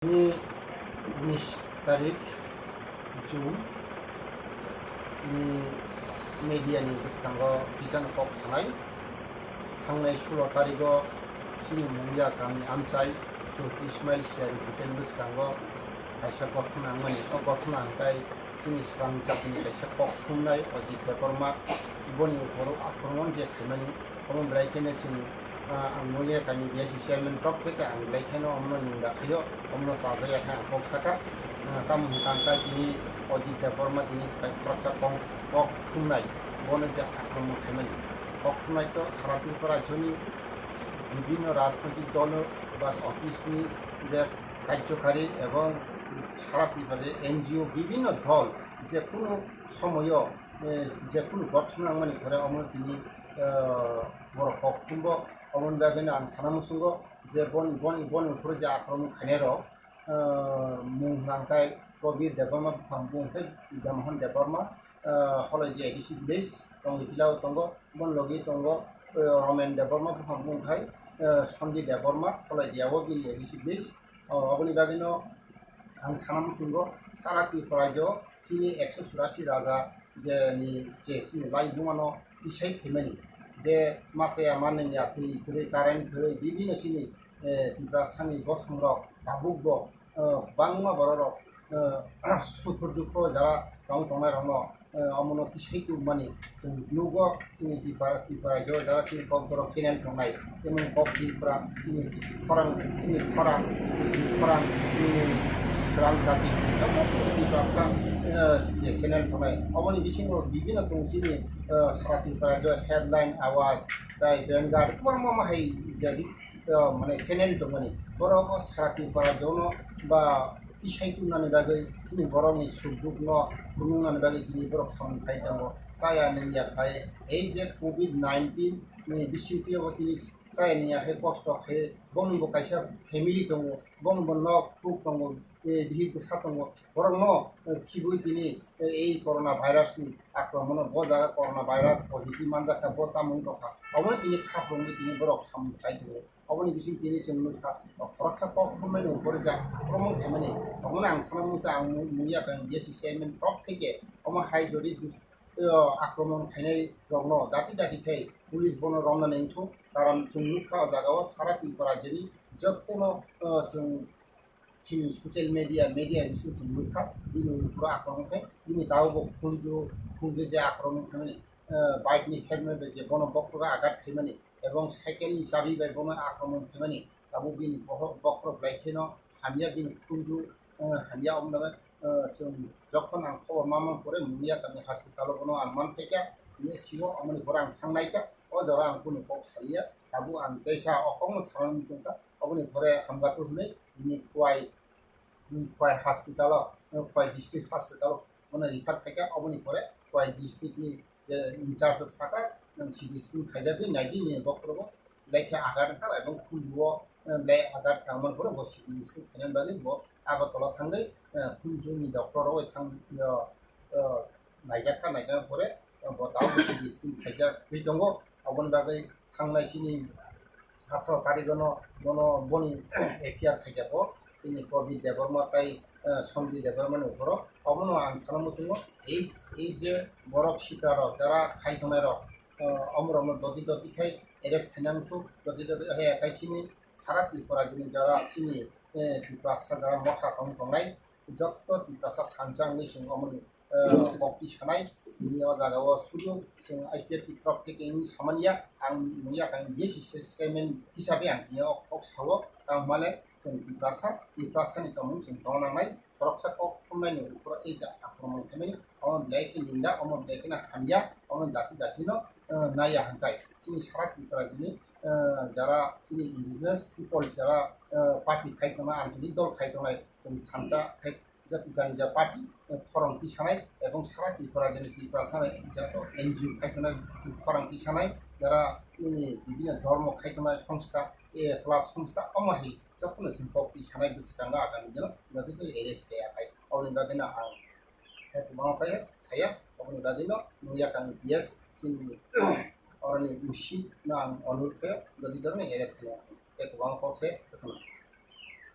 Ini 19 tarik Jun ini media ni beskanggo kisan kok sanai Thangnai 16 tarigo sini mungiakami amchai jo Ismail Syari hotel beskanggo kaisa kokthumnairog kokthumnairog sini sang japni kaisa kokthumnai Ajit debbarma boni boro akromon je khaimani omon braikene sini mungiakami BAC Chairman Sunil ang laikheno omno ninda khayo omno sajaya kha kok sakha tam tangkai kini Ajit debbarma kini kwrak kokthumnai bono je akromon khaimani kokthumnai to sara Tripura Johnny বিভিন্ন রাজনৈতিক দল বা অফিসনি যে কার্যকারী এবং সারা ত্রিপুরায় NGO বিভিন্ন দল যে কোনো সময় যে কোনো ঘটনামানি করে অমন তিনি বড় ককুটুম্ব অমন বাগিনে আं সানামুসুঙ্গ যে বন উপরে যে আক্রমণ খাইনাইরগ Bunai Prabit debbarma buangkai idamhan debbarma holai je edisi base tong ikilau tonggo bon logi tonggo romen debbarma buangkai sondi debbarma holai diawo bili edisi base aboni bagino ang sanamusungo sara ত্রিপুরাjo sini 184 raja je ni je sini laibumano bisai phemani je masaya manni api kure current kure bibino sini ত্রিপ্রাসানি বসংরক দাবুকbo bangma bororok sukur dukho jara tong tangnairog amono tisaitu mani jeng nugo sini ত্রিপুরাjo jara sini kokborok channel tongnai jemon kokthumnairog sini khorang sini gram jati joto ত্রিপ্রাসা je channel tongnai amoni bisingo bibino tong sini sara ত্রিপুরাjo headline awaz dai vanguard kormo mahai jadi মানে channel দংনি বড় সারা ত্রিপুরাjo no ba tisaitu nani bagai sini boroni subduk no bunungan bagai kini borok samkai dango saya nengya khai ei je COVID-19 ni bisiuti obotini saya niya he kosto he bonbo kaisa family tongo bonbo no kuk tongo bihi kusa tongo borok no khibui tini ei corona virus ni akromon boja corona virus positive manjaka botamung tokha oboni tini khaprongni tini borok samkai dango oboni bisi tini semnuka kwrak kokthumnai upore ja akromon khaimani oboni ang sanamusa ang mungiakami BAC Chairman Sunil থেকে oma hai jodi akromon khainai rogno dati thai police বন রমনা নেংথু কারণ মুখ্য জায়গাও সারা Tripura jenny যতনো social media বিশেষ মুখ্য বিনি পুরো আক্রমণ খাই বিনি তাও খুঁজে যে আক্রমণ খাই বাইকনি হেলমেট যে বন বক্ররা আঘাত খাইমানি এবং সাইকেলনি চাবি বাই বন আক্রমণ খাইমানি তাবো বিনি বক্র ব্লাইখেন হামিয়া বিনি খুঁজু হামিয়া অমনাবে যখন আं খবর মামা পরে mungiakami hospital bono ang manpeka ye siwo amoni borang Thangnai o jora ang kuno kok salia tabu ang kaisa okong salam jungka oboni pore hamgatu hune ini kwai hospital kwai district hospital ona refer theka oboni pore kwai district ni je in charge of sakha nang cd scheme khaijadi naidi ni bokrobo lekha agar ka ebong kunjuo le agar kamon pore bo cd scheme khanan bagi bo agotala thangai kunjuni doctor oi thang naijaka pore bo daw cd scheme khaija bidongo obon bagai Thangnai sini 18 tarigono bono boni APR khaijabo sini Prabit debbarma tai sondi debbarma uporo obono ang sanamusungo ei je borok sitra rok jara khaitangnairog omromno doti khai arrest khainamtu doti he kai sini sara Tripura jini jara sini ত্রিপ্রাসা jara motha tongnai jotto ত্রিপ্রাসা thangjangni sing omoni kokti sanai ni o jagao sudu sing IPF থেকে ini samania ang mungiakami BAC Chairman hisabe ang ni ok sawo tamale sing ত্রিপ্রাসা ni tomung sing tongnai kwrak kokthumnai ni upor eja akromon khaimani omon blaiki ninda omon blaiki na hamya omon dati no naya hangkai sini sara Tripura jini jara sini indigenous people jara party khaitona antonik dol khaitonai sing thamja janja party খরংতি সানাই এবং সারা ত্রিপুরা জেনে ত্রিপ্রাসা যত NGO খাইতনা খরংতি সানাই যারা বিভিন্ন ধর্ম খাইতনা সংস্থা club সংস্থা অমাহি যতন সম্পর্কি সানাই বিস্কাঙ্গা আগামী দিন নদীতে এরেস্ট দেয়া হয় অবনি বাগিনা আং মামাপায় ছায়া অবনি বাগিনা mungiakami BAC sini orani usi na অনুরোধ করে নদী ধরনের এরেস্ট দেয়া হয় এক বাংলা পক্ষে